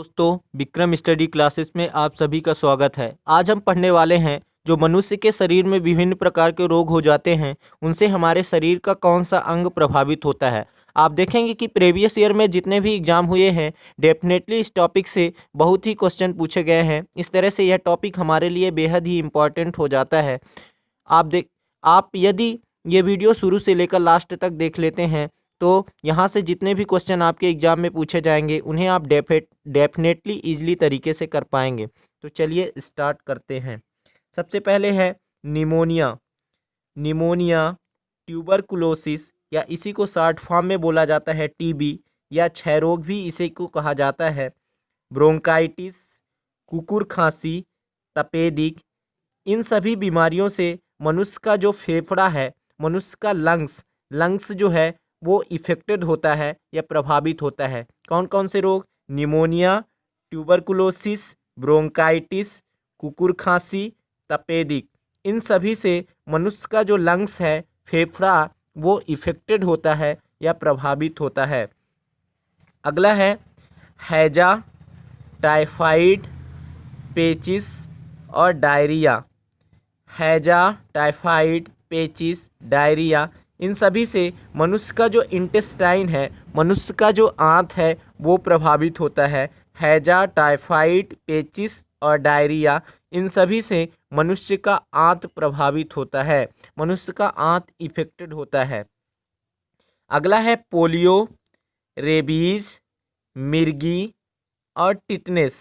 दोस्तों, Vikram study classes में आप सभी का स्वागत है। आज हम पढ़ने वाले हैं जो मनुष्य के शरीर में विभिन्न प्रकार के रोग हो जाते हैं, उनसे हमारे शरीर का कौन सा अंग प्रभावित होता है। आप देखेंगे कि प्रीवियस ईयर में जितने भी एग्जाम हुए हैं, डेफिनेटली इस टॉपिक से बहुत ही क्वेश्चन पूछे गए हैं। इस तरह से यह टॉपिक हमारे लिए बेहद ही इम्पॉर्टेंट हो जाता है। आप यदि ये वीडियो शुरू से लेकर लास्ट तक देख लेते हैं तो यहाँ से जितने भी क्वेश्चन आपके एग्जाम में पूछे जाएंगे उन्हें आप डेफिनेटली ईजिली तरीके से कर पाएंगे। तो चलिए स्टार्ट करते हैं। सबसे पहले है निमोनिया। निमोनिया, ट्यूबरकुलोसिस या इसी को शॉर्ट फॉर्म में बोला जाता है टीबी या क्षय रोग भी इसी को कहा जाता है। ब्रोंकाइटिस, कुकुर खांसी, तपेदिक, इन सभी बीमारियों से मनुष्य का जो फेफड़ा है, मनुष्य का लंग्स जो है वो इफेक्टेड होता है या प्रभावित होता है। कौन कौन से रोग? निमोनिया, ट्यूबरकुलोसिस, ब्रोंकाइटिस, कुकुर खांसी, तपेदिक, इन सभी से मनुष्य का जो लंग्स है, फेफड़ा, वो इफेक्टेड होता है या प्रभावित होता है। अगला है हैजा, टाइफाइड, पेचिस और डायरिया। हैजा, टाइफाइड, पेचिस, डायरिया, इन सभी से मनुष्य का जो इंटेस्टाइन है, मनुष्य का जो आंत है, वो प्रभावित होता है। हैजा, टाइफाइड, पेचिस और डायरिया, इन सभी से मनुष्य का आंत प्रभावित होता है, मनुष्य का आंत इफेक्टेड होता है। अगला है पोलियो, रेबीज, मिर्गी और टिटनेस।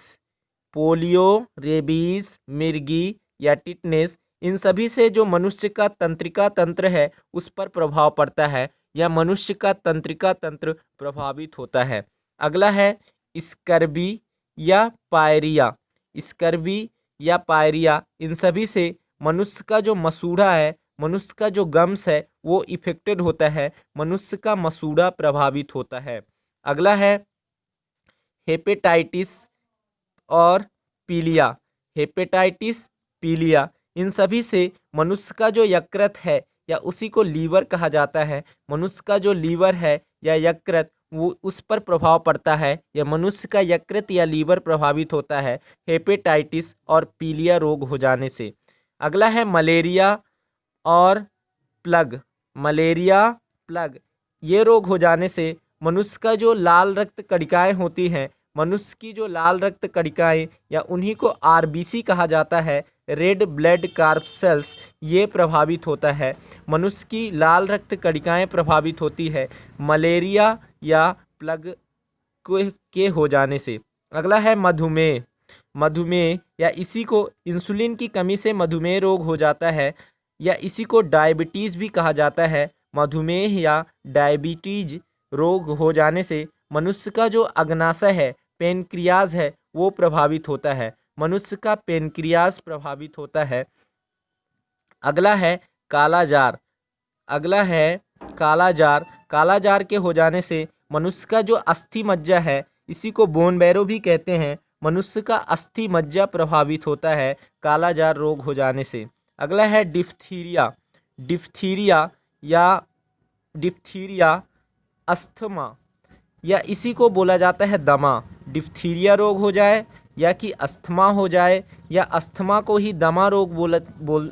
पोलियो, रेबीज, मिर्गी या टिटनेस, इन सभी से जो मनुष्य का तंत्रिका तंत्र है उस पर प्रभाव पड़ता है या मनुष्य का तंत्रिका तंत्र प्रभावित होता है। अगला है स्कर्वी या पायरिया। स्कर्वी या पायरिया, इन सभी से मनुष्य का जो मसूड़ा है, मनुष्य का जो गम्स है, वो इफेक्टेड होता है, मनुष्य का मसूड़ा प्रभावित होता है। अगला है हेपेटाइटिस और पीलिया। हेपेटाइटिस, पीलिया, इन सभी से मनुष्य का जो यकृत है या उसी को लीवर कहा जाता है, मनुष्य का जो लीवर है या यकृत, वो उस पर प्रभाव पड़ता है या मनुष्य का यकृत या लीवर प्रभावित होता है हेपेटाइटिस और पीलिया रोग हो जाने से। अगला है मलेरिया और प्लग। मलेरिया, प्लग, ये रोग हो जाने से मनुष्य का जो लाल रक्त कणिकाएं होती हैं, मनुष्य की जो लाल रक्त कणिकाएं या उन्हीं को आरबीसी कहा जाता है, रेड ब्लड कार्पसेल्स, ये प्रभावित होता है। मनुष्य की लाल रक्त कणिकाएं प्रभावित होती है मलेरिया या प्लग के हो जाने से। अगला है मधुमेह। मधुमेह या इसी को इंसुलिन की कमी से मधुमेह रोग हो जाता है या इसी को डायबिटीज़ भी कहा जाता है। मधुमेह या डायबिटीज रोग हो जाने से मनुष्य का जो अग्नाशय है, पेनक्रियाज है, वो प्रभावित होता है, मनुष्य का पेनक्रियाज प्रभावित होता है। अगला है कालाजार। अगला है कालाजार। कालाजार के हो जाने से मनुष्य का जो अस्थि मज्जा है, इसी को बोन मैरो भी कहते हैं, मनुष्य का अस्थि मज्जा प्रभावित होता है कालाजार रोग हो जाने से। अगला है डिफ्थीरिया। डिफ्थीरिया या डिफ्थीरिया, अस्थमा या इसी को बोला जाता है दमा। डिफ्थीरिया रोग हो जाए या कि अस्थमा हो जाए या अस्थमा को ही दमा रोग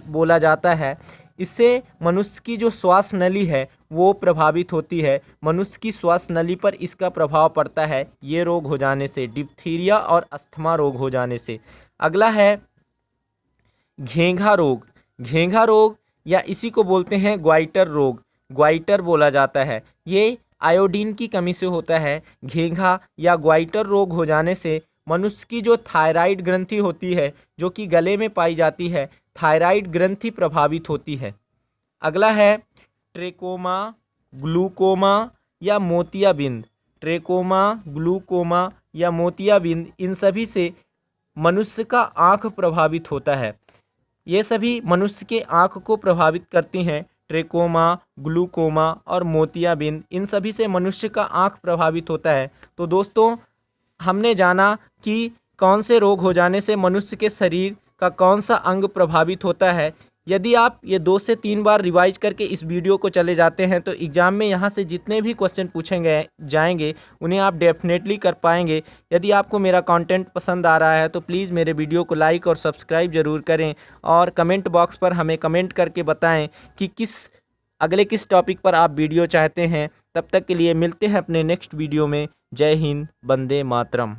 बोला जाता है, इससे मनुष्य की जो श्वास नली है वो प्रभावित होती है, मनुष्य की श्वास नली पर इसका प्रभाव पड़ता है ये रोग हो जाने से, डिप्थीरिया और अस्थमा रोग हो जाने से। अगला है घेंघा रोग। घेंघा रोग या इसी को बोलते हैं ग्वाइटर रोग, ग्वाइटर बोला जाता है, ये आयोडीन की कमी से होता है। घेंघा या ग्वाइटर रोग हो जाने से मनुष्य की जो थायराइड ग्रंथि होती है, जो कि गले में पाई जाती है, थायराइड ग्रंथि प्रभावित होती है। अगला है ट्रेकोमा, ग्लूकोमा या मोतियाबिंद। ट्रेकोमा, ग्लूकोमा या मोतियाबिंद, इन सभी से मनुष्य का आँख प्रभावित होता है। ये सभी मनुष्य के आँख को प्रभावित करती हैं। ट्रेकोमा, ग्लूकोमा और मोतियाबिंद, इन सभी से मनुष्य का आँख प्रभावित होता है। तो दोस्तों, हमने जाना कि कौन से रोग हो जाने से मनुष्य के शरीर का कौन सा अंग प्रभावित होता है। यदि आप ये 2 से 3 बार रिवाइज करके इस वीडियो को चले जाते हैं तो एग्ज़ाम में यहाँ से जितने भी क्वेश्चन पूछेंगे जाएंगे उन्हें आप डेफिनेटली कर पाएंगे। यदि आपको मेरा कंटेंट पसंद आ रहा है तो प्लीज़ मेरे वीडियो को लाइक और सब्सक्राइब ज़रूर करें और कमेंट बॉक्स पर हमें कमेंट करके बताएं कि अगले किस टॉपिक पर आप वीडियो चाहते हैं। तब तक के लिए मिलते हैं अपने नेक्स्ट वीडियो में। जय हिंद, वंदे मातरम।